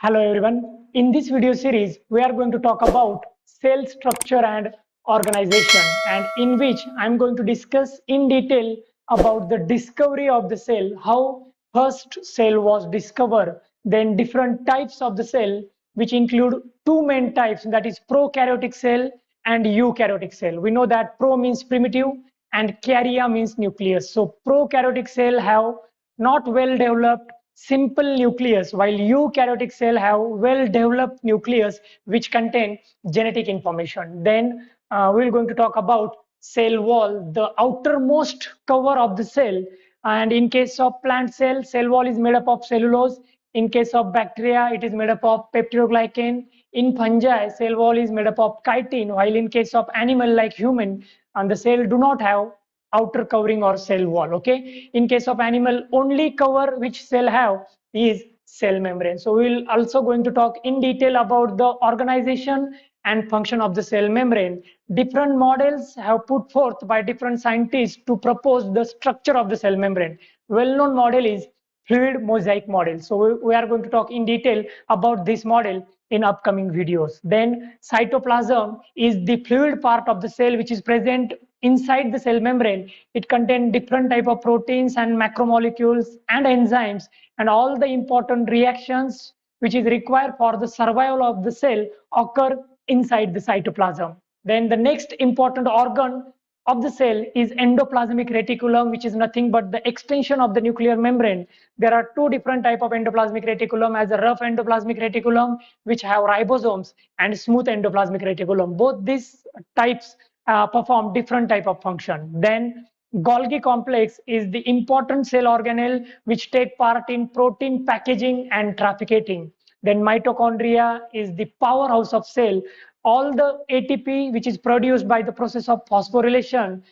Hello everyone. In this video series, we are going to talk about cell structure and organization, and in which I'm going to discuss in detail about the discovery of the cell, how first cell was discovered, then different types of the cell, which include two main types, that is prokaryotic cell and eukaryotic cell. We know that pro means primitive and karya means nucleus. So prokaryotic cell have not well developed simple nucleus, while eukaryotic cell have well developed nucleus which contain genetic information. Then we're going to talk about cell wall, the outermost cover of the cell. And in case of plant cell wall is made up of cellulose. In case of bacteria, it is made up of peptidoglycan. In fungi, cell wall is made up of chitin, while in case of animal like human, and the cell do not have outer covering or cell wall. Okay, in case of animal, only cover which cell have is cell membrane. So we'll also going to talk in detail about the organization and function of the cell membrane. Different models have put forth by different scientists to propose the structure of the cell membrane. Well-known model is fluid mosaic model. So we are going to talk in detail about this model in upcoming videos. Then cytoplasm is the fluid part of the cell which is present inside the cell membrane. It contains different type of proteins and macromolecules and enzymes and all the important reactions which is required for the survival of the cell occur inside the cytoplasm. Then the next important organ of the cell is endoplasmic reticulum, which is nothing but the extension of the nuclear membrane. There are two different type of endoplasmic reticulum, as a rough endoplasmic reticulum which have ribosomes and smooth endoplasmic reticulum. Both these types perform different type of function. Then Golgi complex is the important cell organelle which take part in protein packaging and trafficking. Then mitochondria is the powerhouse of cell. All the ATP which is produced by the process of phosphorylation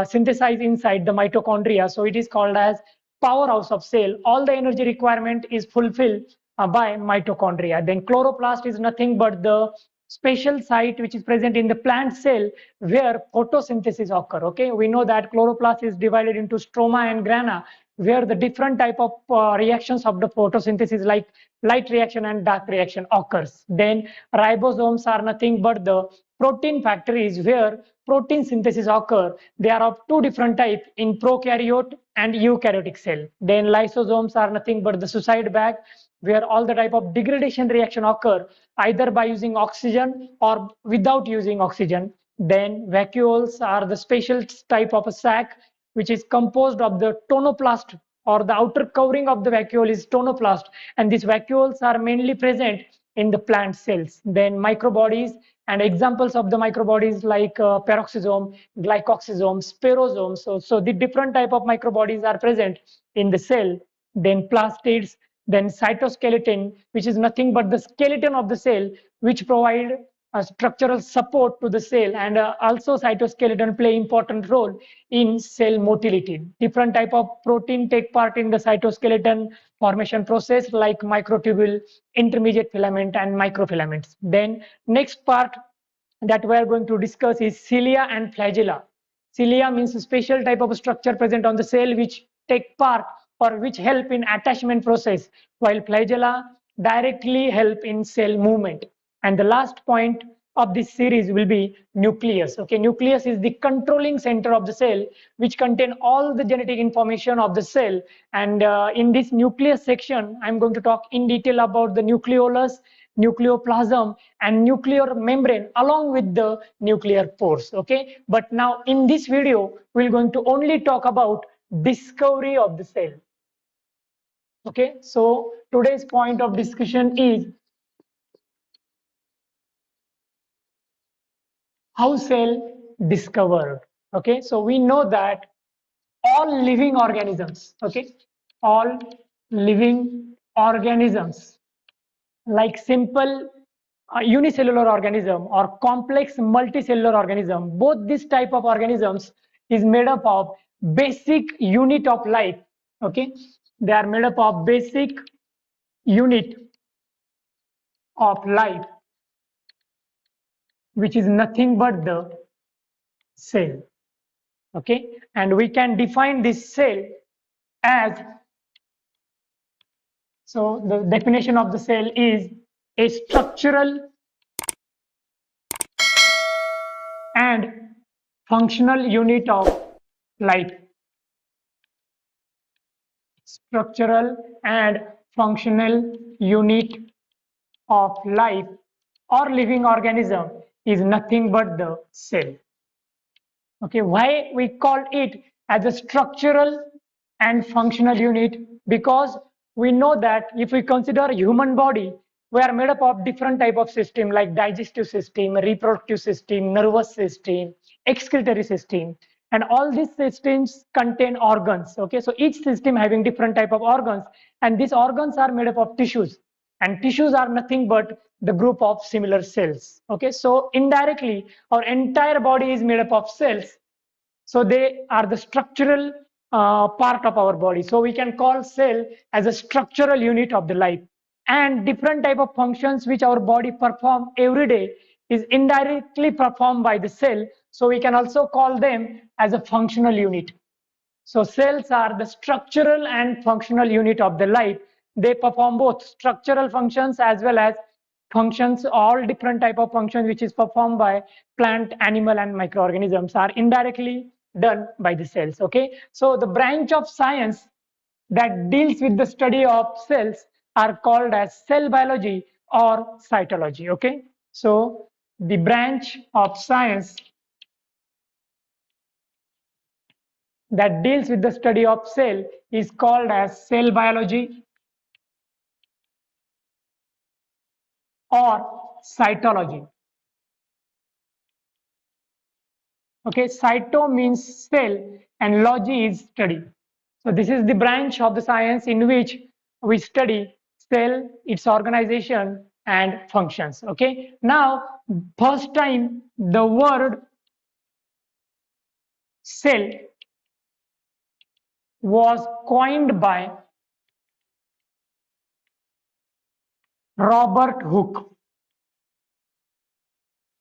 synthesized inside the mitochondria. So it is called as powerhouse of cell. All the energy requirement is fulfilled by mitochondria. Then chloroplast is nothing but the special site which is present in the plant cell where photosynthesis occur. Okay, we know that chloroplast is divided into stroma and grana, where the different type of reactions of the photosynthesis like light reaction and dark reaction occurs. Then ribosomes are nothing but the protein factories where protein synthesis occur. They are of two different types in prokaryote and eukaryotic cell. Then lysosomes are nothing but the suicide bag where all the type of degradation reaction occur either by using oxygen or without using oxygen. Then vacuoles are the special type of a sac which is composed of the tonoplast, or the outer covering of the vacuole is tonoplast, and these vacuoles are mainly present in the plant cells. Then microbodies, and examples of the microbodies like peroxisome, glycoxysome, spirosome. So the different type of microbodies are present in the cell. Then plastids, then cytoskeleton, which is nothing but the skeleton of the cell, which provide a structural support to the cell, and also cytoskeleton play important role in cell motility. Different type of protein take part in the cytoskeleton formation process like microtubule, intermediate filament and microfilaments. Then next part that we are going to discuss is cilia and flagella. Cilia means a special type of structure present on the cell which take part or which help in attachment process, while flagella directly help in cell movement. And the last point of this series will be nucleus. Okay, nucleus is the controlling center of the cell which contain all the genetic information of the cell. And in this nucleus section, I'm going to talk in detail about the nucleolus, nucleoplasm and nuclear membrane along with the nuclear pores. Okay, but now in this video, we're going to only talk about discovery of the cell. Okay, so today's point of discussion is how cell discovered. Okay, so we know that all living organisms, okay, all living organisms like simple unicellular organism or complex multicellular organism, both this type of organisms is made up of basic unit of life. Okay, they are made up of basic unit of life which is nothing but the cell. Okay, and we can define this cell as So the definition of the cell is a structural and functional unit of life. Structural and functional unit of life or living organism is nothing but the cell. Okay, why we call it as a structural and functional unit? Because we know that if we consider human body, we are made up of different type of system like digestive system, reproductive system, nervous system, excretory system, and all these systems contain organs. Okay, so each system having different type of organs, and these organs are made up of tissues, and tissues are nothing but the group of similar cells. Okay, so indirectly our entire body is made up of cells, so they are the structural part of our body. So we can call cell as a structural unit of the life, and different type of functions which our body perform every day is indirectly performed by the cell, so we can also call them as a functional unit. So cells are the structural and functional unit of the life. They perform both structural functions as well as functions. All different type of functions which is performed by plant, animal, and microorganisms are indirectly done by the cells. Okay, so the branch of science that deals with the study of cells are called as cell biology or cytology. Okay, so the branch of science that deals with the study of cell is called as cell biology or cytology. Okay, cyto means cell and logy is study. So this is the branch of the science in which we study cell, its organization and functions. Okay, now first time the word cell was coined by Robert Hooke.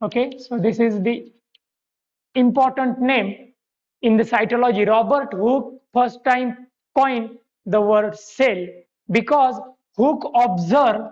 Okay, so this is the important name in the cytology. Robert Hooke first time coined the word cell because Hooke observed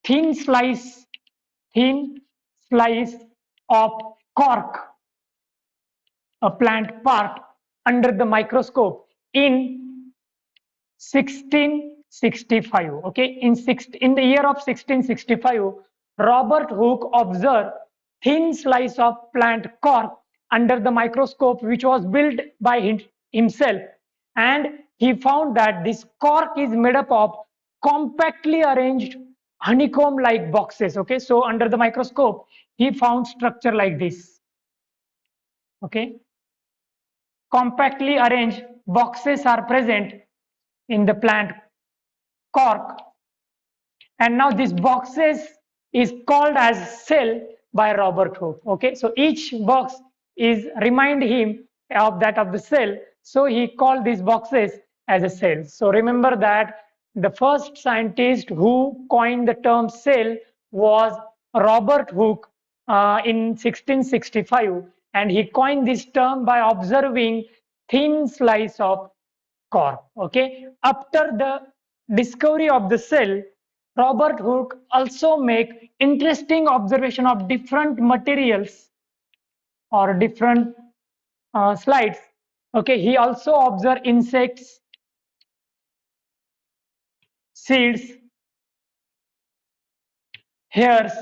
thin slice, thin slice of cork, a plant part, under the microscope in 1665. Okay, in the year of 1665, Robert Hooke observed thin slice of plant cork under the microscope, which was built by himself, and he found that this cork is made up of compactly arranged honeycomb like boxes. Okay, so under the microscope he found structure like this. Okay, compactly arranged boxes are present in the plant cork, and now this boxes is called as cell by Robert Hooke. Okay, so each box is remind him of that of the cell, so he called these boxes as a cell. So remember that the first scientist who coined the term cell was Robert Hooke in 1665, and he coined this term by observing thin slice of cork. Okay, after the discovery of the cell, Robert Hooke also make interesting observation of different materials or different slides. Okay, he also observed insects, seeds, hairs,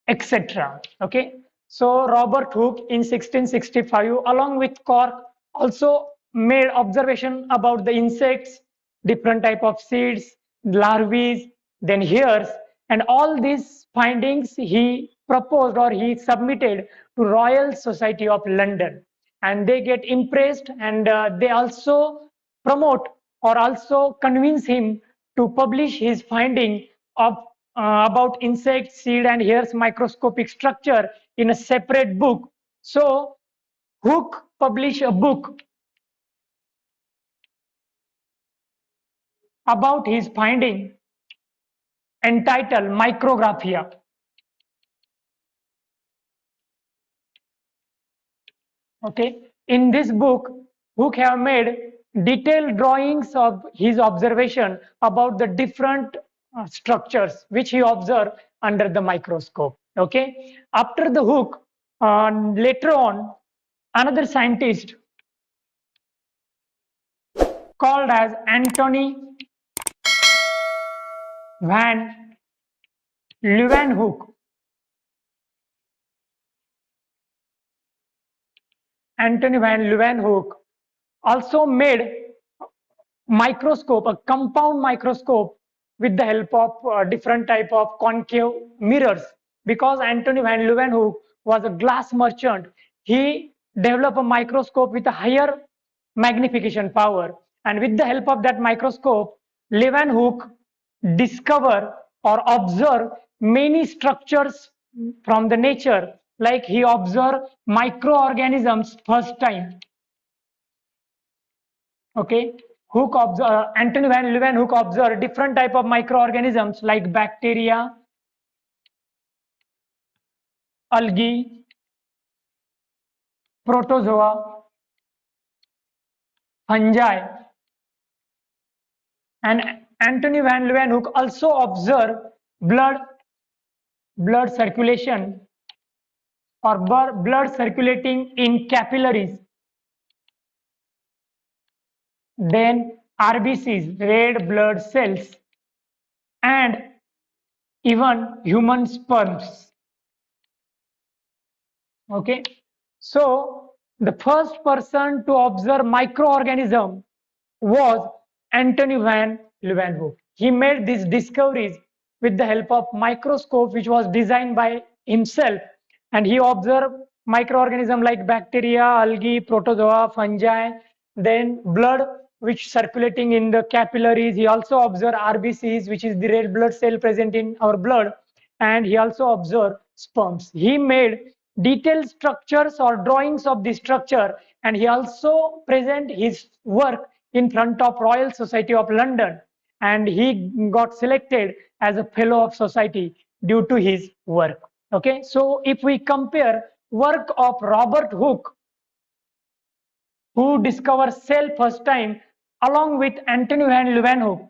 etc. Okay, so Robert Hooke in 1665 along with cork also made observation about the insects, different type of seeds, larvae, then hairs, and all these findings he proposed or he submitted to Royal Society of London, and they get impressed, and they also promote or also convince him to publish his finding of about insect, seed, and hairs microscopic structure in a separate book. So Hooke published a book about his finding entitled Micrographia. Okay, in this book, Hooke have made detailed drawings of his observation about the different structures which he observed under the microscope. Okay, after the Hooke, later on, another scientist called as Antony Van Leeuwenhoek. Antony Van Leeuwenhoek also made microscope, a compound microscope with the help of different type of concave mirrors. Because Antony Van Leeuwenhoek was a glass merchant, he developed a microscope with a higher magnification power, and with the help of that microscope, Leeuwenhoek discover or observe many structures from the nature, like he observed microorganisms first time. Okay, Antony Van Leeuwenhoek observed different type of microorganisms like bacteria, algae, protozoa, fungi, and Antony Van Leeuwenhoek also observed blood circulation or blood circulating in capillaries, then RBCs, red blood cells, and even human sperms. Okay, so the first person to observe microorganism was Antony Van Leeuwenhoek. He made these discoveries with the help of microscope which was designed by himself, and he observed microorganisms like bacteria, algae, protozoa, fungi, then blood which circulating in the capillaries. He also observed RBCs, which is the red blood cell present in our blood, and he also observed sperms. He made detailed structures or drawings of the structure, and he also present his work in front of Royal Society of London, and he got selected as a fellow of society due to his work. Okay, so if we compare work of Robert Hooke, who discovered cell first time, along with Antony Van Leeuwenhoek,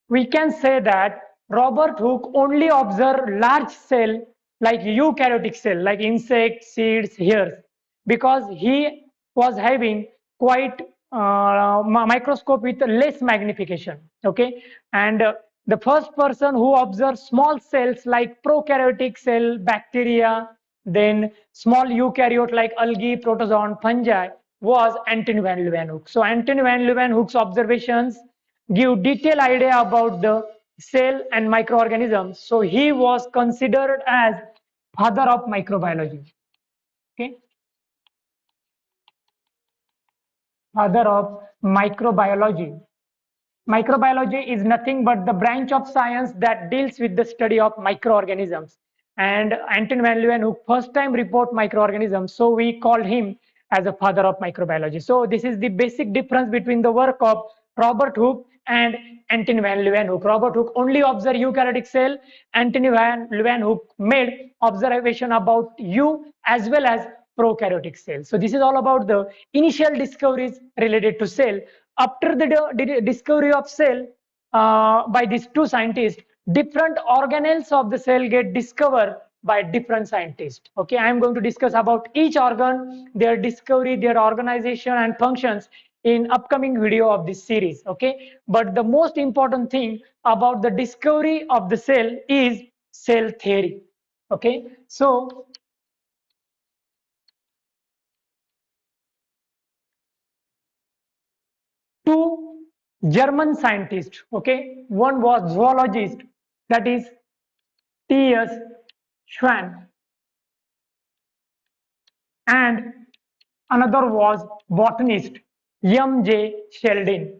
we can say that Robert Hooke only observed large cell like eukaryotic cell, like insects, seeds, hairs, because he was having quite microscope with less magnification. Okay, and the first person who observed small cells like prokaryotic cell, bacteria, then small eukaryote like algae, protozoa, and fungi was Antony Van Leeuwenhoek. So Antony Van Leeuwenhoek's observations give detailed idea about the cell and microorganisms. So he was considered as father of microbiology. Okay, father of microbiology. Microbiology is nothing but the branch of science that deals with the study of microorganisms. And Antony Van Leeuwenhoek first time report microorganisms, so we called him as a father of microbiology. So this is the basic difference between the work of Robert Hooke and Antony Van Leeuwenhoek. Robert Hooke only observed eukaryotic cell. Antony Van Leeuwenhoek made observation about as well as prokaryotic cells. So this is all about the initial discoveries related to cell. After the discovery of cell by these two scientists, different organelles of the cell get discovered by different scientists. Okay, I am going to discuss about each organ, their discovery, their organization and functions in upcoming video of this series. Okay, but the most important thing about the discovery of the cell is cell theory. Okay, so two German scientists, okay, one was zoologist, that is T.S. Schwann, and another was botanist M.J. Sheldon.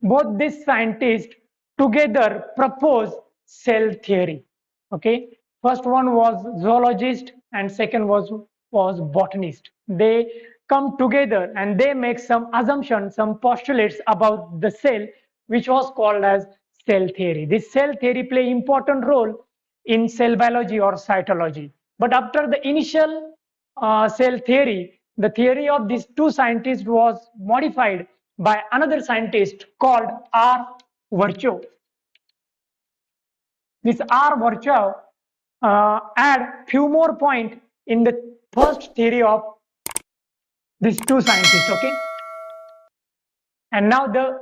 Both these scientists together proposed cell theory. Okay, first one was zoologist and second was botanist. They come together and they make some assumptions, some postulates about the cell, which was called as cell theory. This cell theory play important role in cell biology or cytology. But after the initial cell theory, the theory of these two scientists was modified by another scientist called R. Virchow. This R. Virchow add few more points in the first theory of these two scientists, okay? And now the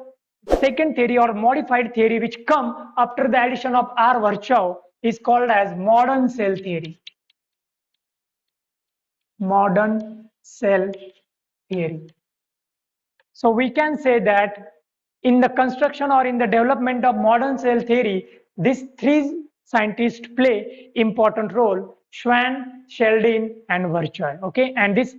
second theory or modified theory which come after the addition of R. Virchow is called as modern cell theory. Modern cell theory. So we can say that in the construction or in the development of modern cell theory, these three scientists play important role: Schwann, Sheldon, and Virchow. Okay, and this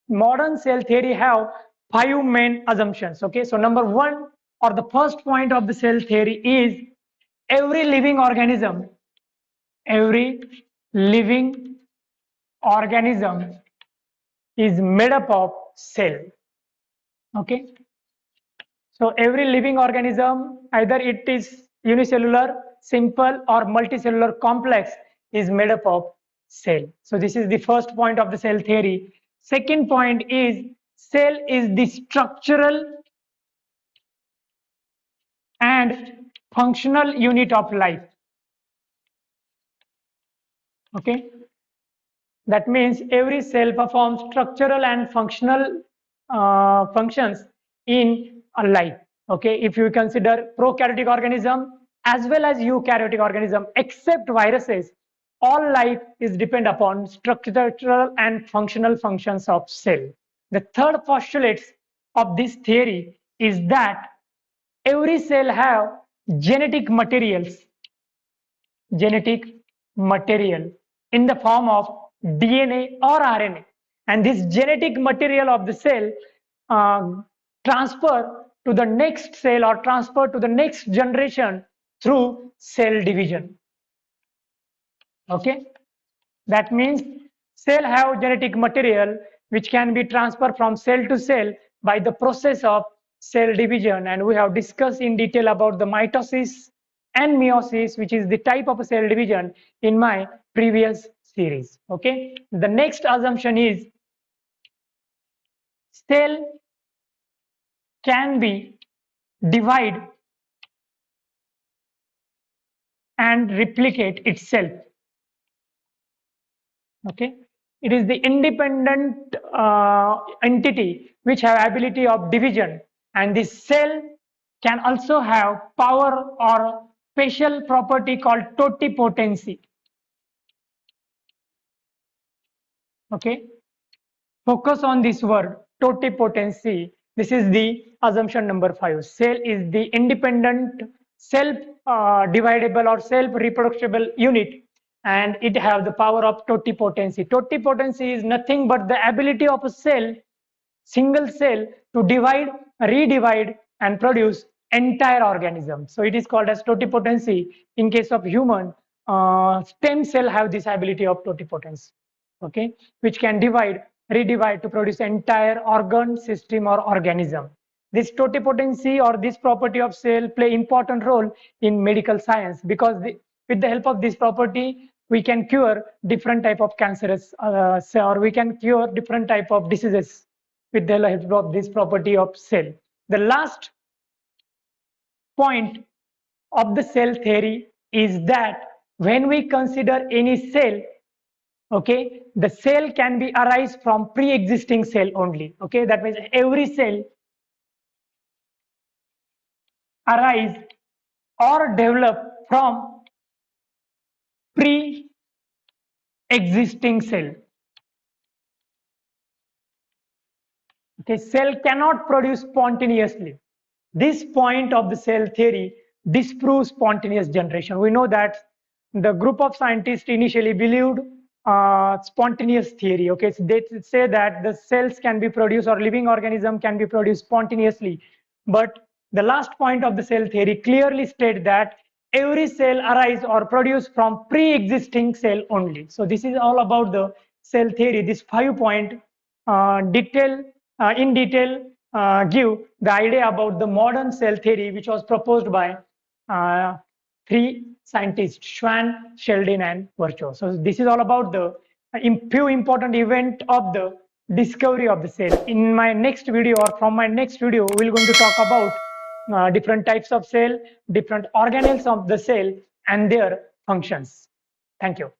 modern cell theory have five main assumptions. Okay, so number one or the first point of the cell theory is every living organism is made up of cell. Okay, so every living organism, either it is unicellular, simple, or multicellular complex, is made up of cell. So this is the first point of the cell theory. Second point is cell is the structural and functional unit of life. Okay, that means every cell performs structural and functional functions in a life. Okay, if you consider prokaryotic organism as well as eukaryotic organism, except viruses, all life is depend upon structural and functional functions of cell. The third postulate of this theory is that every cell have genetic materials genetic material in the form of DNA or RNA, and this genetic material of the cell transfer to the next cell or transfer to the next generation through cell division. Okay, that means cell have genetic material which can be transferred from cell to cell by the process of cell division, and we have discussed in detail about the mitosis and meiosis, which is the type of cell division, in my previous series. Okay, the next assumption is cell can be divide and replicate itself. Okay, it is the independent entity which have ability of division, and this cell can also have power or special property called totipotency. Okay, focus on this word totipotency. This is the assumption number 5. Cell is the independent self dividable or self reproducible unit, and it have the power of totipotency. Totipotency is nothing but the ability of a cell, single cell, to divide, redivide, and produce entire organism. So it is called as totipotency. In case of human, stem cell have this ability of totipotency. Okay, which can divide, redivide to produce entire organ, system, or organism. This totipotency or this property of cell play important role in medical science, because with the help of this property we can cure different type of cancerous or we can cure different type of diseases with the help of this property of cell. The last point of the cell theory is that when we consider any cell, okay, the cell can be arise from pre-existing cell only. Okay, that means every cell arise or develop from pre-existing cell. Okay, cell cannot produce spontaneously. This point of the cell theory disproves spontaneous generation. We know that the group of scientists initially believed spontaneous theory. Okay, so they say that the cells can be produced or living organism can be produced spontaneously, but the last point of the cell theory clearly states that every cell arise or produce from pre-existing cell only. So this is all about the cell theory. This 5-point in detail give the idea about the modern cell theory, which was proposed by three scientists: Schwann, Sheldon, and Virchow. So this is all about the few important event of the discovery of the cell. In my next video or from my next video, we're going to talk about different types of cell, different organelles of the cell and their functions. Thank you.